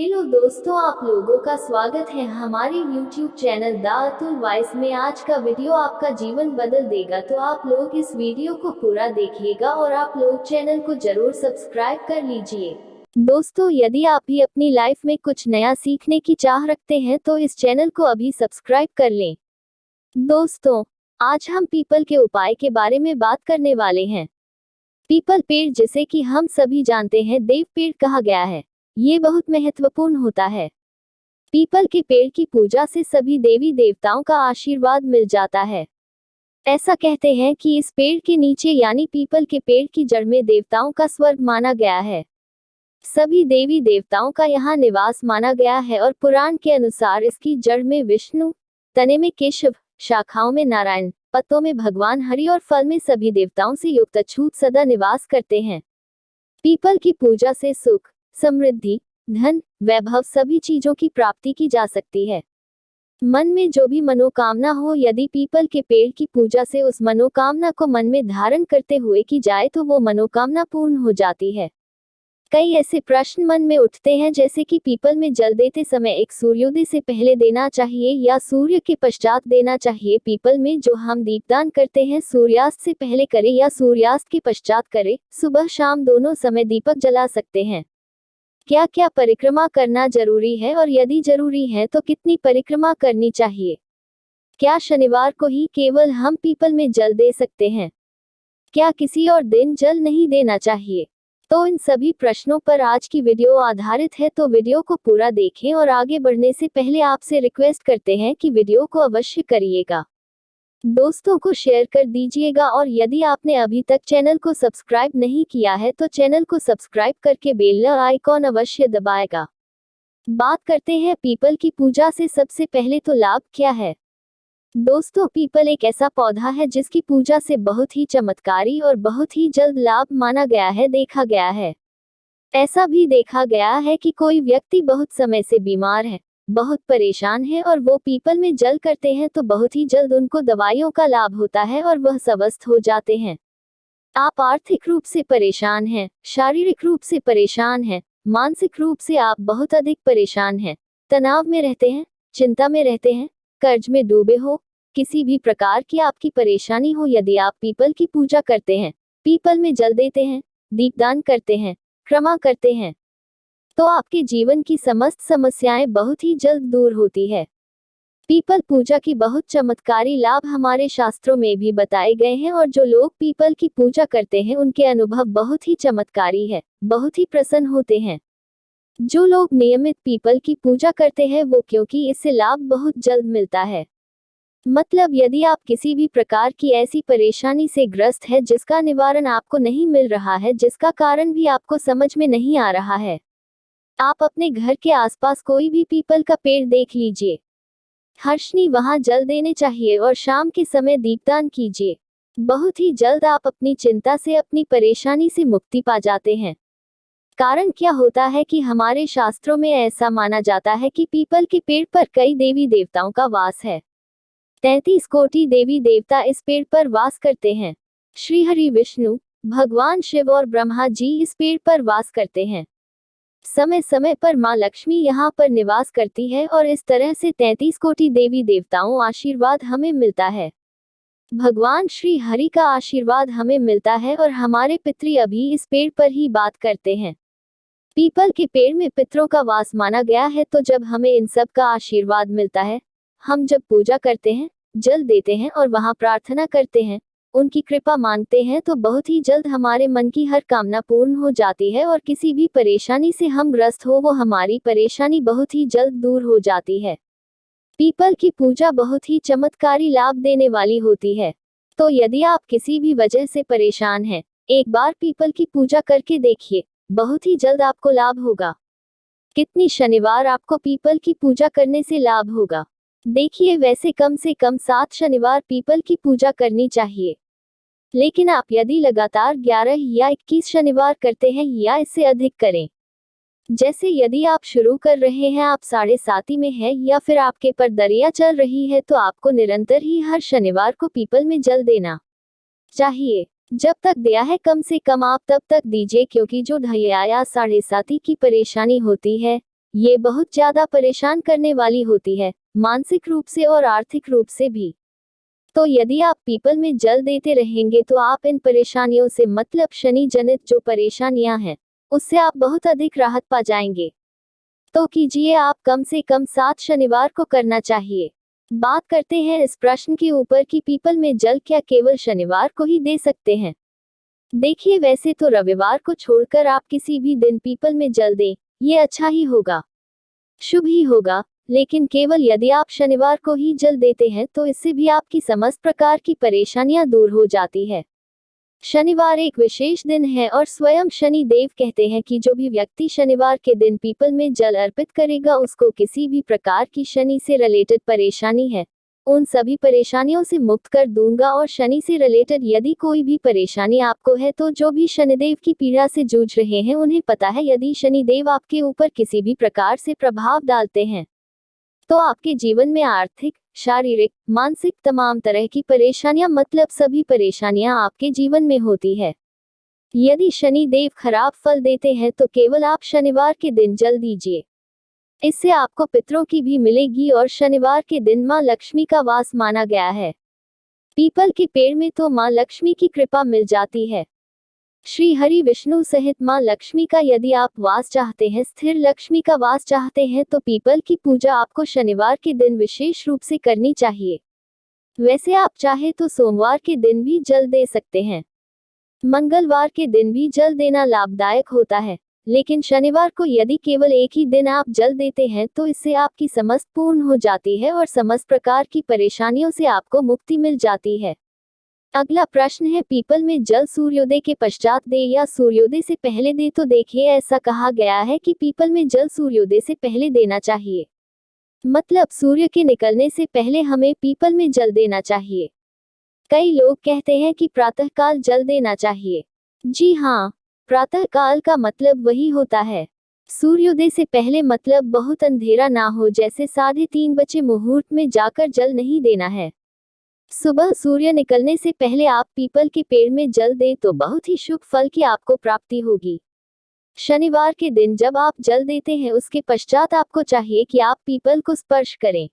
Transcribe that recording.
Hello दोस्तों, आप लोगों का स्वागत है हमारे YouTube channel the Atul voice में। आज का वीडियो आपका जीवन बदल देगा, तो आप लोग इस वीडियो को पूरा देखिएगा और आप लोग चैनल को जरूर सब्सक्राइब कर लीजिए। दोस्तों, यदि आप भी अपनी लाइफ में कुछ नया सीखने की चाह रखते हैं तो इस चैनल को अभी सब्सक्राइब कर लें। दोस्तों, आज हम पीपल के उपाय के बारे में बात करने वाले हैं। पीपल पेड़, जिसे कि हम सभी जानते हैं देव पेड़ कहा गया है, ये बहुत महत्वपूर्ण होता है। पीपल के पेड़ की पूजा से सभी देवी देवताओं का आशीर्वाद मिल जाता है। ऐसा कहते हैं कि इस पेड़ के नीचे यानी पीपल के पेड़ की जड़ में देवताओं का स्वर्ग माना गया है। सभी देवी देवताओं का यहाँ निवास माना गया है और पुराण के अनुसार इसकी जड़ में विष्णु, तने में केशव, शाखाओं में नारायण, पत्तों में भगवान हरि और फल में सभी देवताओं से युक्त अछूत सदा निवास करते हैं। पीपल की पूजा से सुख, समृद्धि, धन, वैभव सभी चीजों की प्राप्ति की जा सकती है। मन में जो भी मनोकामना हो, यदि पीपल के पेड़ की पूजा से उस मनोकामना को मन में धारण करते हुए की जाए तो वो मनोकामना पूर्ण हो जाती है। कई ऐसे प्रश्न मन में उठते हैं, जैसे कि पीपल में जल देते समय एक सूर्योदय से पहले देना चाहिए या सूर्य के पश्चात देना चाहिए। पीपल में जो हम दीपदान करते हैं सूर्यास्त से पहले करें या सूर्यास्त के पश्चात करें। सुबह शाम दोनों समय दीपक जला सकते हैं। क्या क्या परिक्रमा करना जरूरी है और यदि जरूरी है तो कितनी परिक्रमा करनी चाहिए? क्या शनिवार को ही केवल हम पीपल में जल दे सकते हैं? क्या किसी और दिन जल नहीं देना चाहिए? तो इन सभी प्रश्नों पर आज की वीडियो आधारित है, तो वीडियो को पूरा देखें और आगे बढ़ने से पहले आपसे रिक्वेस्ट करते हैं कि वीडियो को अवश्य करिएगा, दोस्तों को शेयर कर दीजिएगा और यदि आपने अभी तक चैनल को सब्सक्राइब नहीं किया है तो चैनल को सब्सक्राइब करके बेल आइकॉन अवश्य दबाएगा। बात करते हैं पीपल की पूजा से सबसे पहले तो लाभ क्या है। दोस्तों, पीपल एक ऐसा पौधा है जिसकी पूजा से बहुत ही चमत्कारी और बहुत ही जल्द लाभ माना गया है, देखा गया है। ऐसा भी देखा गया है कि कोई व्यक्ति बहुत समय से बीमार है, बहुत परेशान है और वो पीपल में जल करते हैं तो बहुत ही जल्द उनको दवाइयों का लाभ होता है और वह स्वस्थ हो जाते हैं। आप आर्थिक रूप से परेशान हैं, शारीरिक रूप से परेशान हैं, मानसिक रूप से आप बहुत अधिक परेशान हैं, तनाव में रहते हैं, चिंता में रहते हैं, कर्ज में डूबे हो, किसी भी प्रकार की आपकी परेशानी हो, यदि आप पीपल की पूजा करते हैं, पीपल में जल देते हैं, दीपदान करते हैं, क्षमा करते हैं, तो आपके जीवन की समस्त समस्याएं बहुत ही जल्द दूर होती है। पीपल पूजा की बहुत चमत्कारी लाभ हमारे शास्त्रों में भी बताए गए हैं और जो लोग पीपल की पूजा करते हैं उनके अनुभव बहुत ही चमत्कारी है, बहुत ही प्रसन्न होते हैं। जो लोग नियमित पीपल की पूजा करते हैं वो, क्योंकि इससे लाभ बहुत जल्द मिलता है। मतलब यदि आप किसी भी प्रकार की ऐसी परेशानी से ग्रस्त है जिसका निवारण आपको नहीं मिल रहा है, जिसका कारण भी आपको समझ में नहीं आ रहा है, आप अपने घर के आसपास कोई भी पीपल का पेड़ देख लीजिए, हर्षनी वहां जल देने चाहिए और शाम के समय दीपदान कीजिए। बहुत ही जल्द आप अपनी चिंता से, अपनी परेशानी से मुक्ति पा जाते हैं। कारण क्या होता है कि हमारे शास्त्रों में ऐसा माना जाता है कि पीपल के पेड़ पर कई देवी देवताओं का वास है। 33 कोटि देवी देवता इस पेड़ पर वास करते हैं। श्री हरि, विष्णु, भगवान शिव और ब्रह्मा जी इस पेड़ पर वास करते हैं। समय समय पर माँ लक्ष्मी यहाँ पर निवास करती है और इस तरह से 33 कोटि देवी देवताओं आशीर्वाद हमें मिलता है। भगवान श्री हरि का आशीर्वाद हमें मिलता है और हमारे पितृ अभी इस पेड़ पर ही बात करते हैं। पीपल के पेड़ में पितरों का वास माना गया है, तो जब हमें इन सब का आशीर्वाद मिलता है, हम जब पूजा करते हैं, जल देते हैं और वहां प्रार्थना करते हैं, उनकी कृपा मांगते हैं, तो बहुत ही जल्द हमारे मन की हर कामना पूर्ण हो जाती है और किसी भी परेशानी से हम ग्रस्त हो वो हमारी परेशानी बहुत ही जल्द दूर हो जाती है। पीपल की पूजा बहुत ही चमत्कारी लाभ देने वाली होती है। तो यदि आप किसी भी वजह से परेशान हैं, एक बार पीपल की पूजा करके देखिए, बहुत ही जल्द आपको लाभ होगा। कितनी शनिवार आपको पीपल की पूजा करने से लाभ होगा? देखिए, वैसे कम से कम 7 शनिवार पीपल की पूजा करनी चाहिए, लेकिन आप यदि लगातार 11 या 21 शनिवार करते हैं या इससे अधिक करें, जैसे यदि आप शुरू कर रहे हैं, आप 7.5 में हैं या फिर आपके पर दरिया चल रही है, तो आपको निरंतर ही हर शनिवार को पीपल में जल देना चाहिए। जब तक दिया है कम से कम आप तब तक दीजिए, क्योंकि जो ढैया या 7.5 की परेशानी होती है, ये बहुत ज्यादा परेशान करने वाली होती है, मानसिक रूप से और आर्थिक रूप से भी। तो यदि आप पीपल में जल देते रहेंगे तो आप इन परेशानियों से, मतलब शनि जनित जो परेशानियां हैं, उससे आप बहुत अधिक राहत पा जाएंगे। तो कीजिए, आप कम से कम 7 शनिवार को करना चाहिए। बात करते हैं इस प्रश्न के ऊपर कि पीपल में जल क्या केवल शनिवार को ही दे सकते हैं। देखिए, वैसे तो रविवार को छोड़कर आप किसी भी दिन पीपल में जल दें, ये अच्छा ही होगा, शुभ ही होगा। लेकिन केवल यदि आप शनिवार को ही जल देते हैं तो इससे भी आपकी समस्त प्रकार की परेशानियां दूर हो जाती है। शनिवार एक विशेष दिन है और स्वयं शनि देव कहते हैं कि जो भी व्यक्ति शनिवार के दिन पीपल में जल अर्पित करेगा उसको किसी भी प्रकार की शनि से रिलेटेड परेशानी है, उन सभी परेशानियों से मुक्त कर दूंगा। और शनि से रिलेटेड यदि कोई भी परेशानी आपको है तो जो भी शनिदेव की पीड़ा से जूझ रहे हैं उन्हें पता है, यदि शनिदेव आपके ऊपर किसी भी प्रकार से प्रभाव डालते हैं तो आपके जीवन में आर्थिक, शारीरिक, मानसिक तमाम तरह की परेशानियां, मतलब सभी परेशानियां आपके जीवन में होती है। यदि शनि देव खराब फल देते हैं तो केवल आप शनिवार के दिन जल दीजिए, इससे आपको पितरों की भी मिलेगी। और शनिवार के दिन मां लक्ष्मी का वास माना गया है। पीपल के पेड़ में तो मां लक्ष्मी की कृपा मिल जाती है। श्री हरि विष्णु सहित मां लक्ष्मी का यदि आप वास चाहते हैं, स्थिर लक्ष्मी का वास चाहते हैं, तो पीपल की पूजा आपको शनिवार के दिन विशेष रूप से करनी चाहिए। वैसे आप चाहे तो सोमवार के दिन भी जल दे सकते हैं, मंगलवार के दिन भी जल देना लाभदायक होता है। लेकिन शनिवार को यदि केवल एक ही दिन आप जल देते हैं तो इससे आपकी समस्त पूर्ण हो जाती है और समस्त प्रकार की परेशानियों से आपको मुक्ति मिल जाती है। अगला प्रश्न है, पीपल में जल सूर्योदय के पश्चात दे या सूर्योदय से पहले दे। तो देखिए, ऐसा कहा गया है कि पीपल में जल सूर्योदय से पहले देना चाहिए, मतलब सूर्य के निकलने से पहले हमें पीपल में जल देना चाहिए। कई लोग कहते हैं कि प्रातःकाल जल देना चाहिए। जी हाँ, प्रातःकाल का मतलब वही होता है सूर्योदय से पहले, मतलब बहुत अंधेरा ना हो, जैसे 3:30 बजे मुहूर्त में जाकर जल नहीं देना है। सुबह सूर्य निकलने से पहले आप पीपल के पेड़ में जल दें तो बहुत ही शुभ फल की आपको प्राप्ति होगी। शनिवार के दिन जब आप जल देते हैं उसके पश्चात आपको चाहिए कि आप पीपल को स्पर्श करें,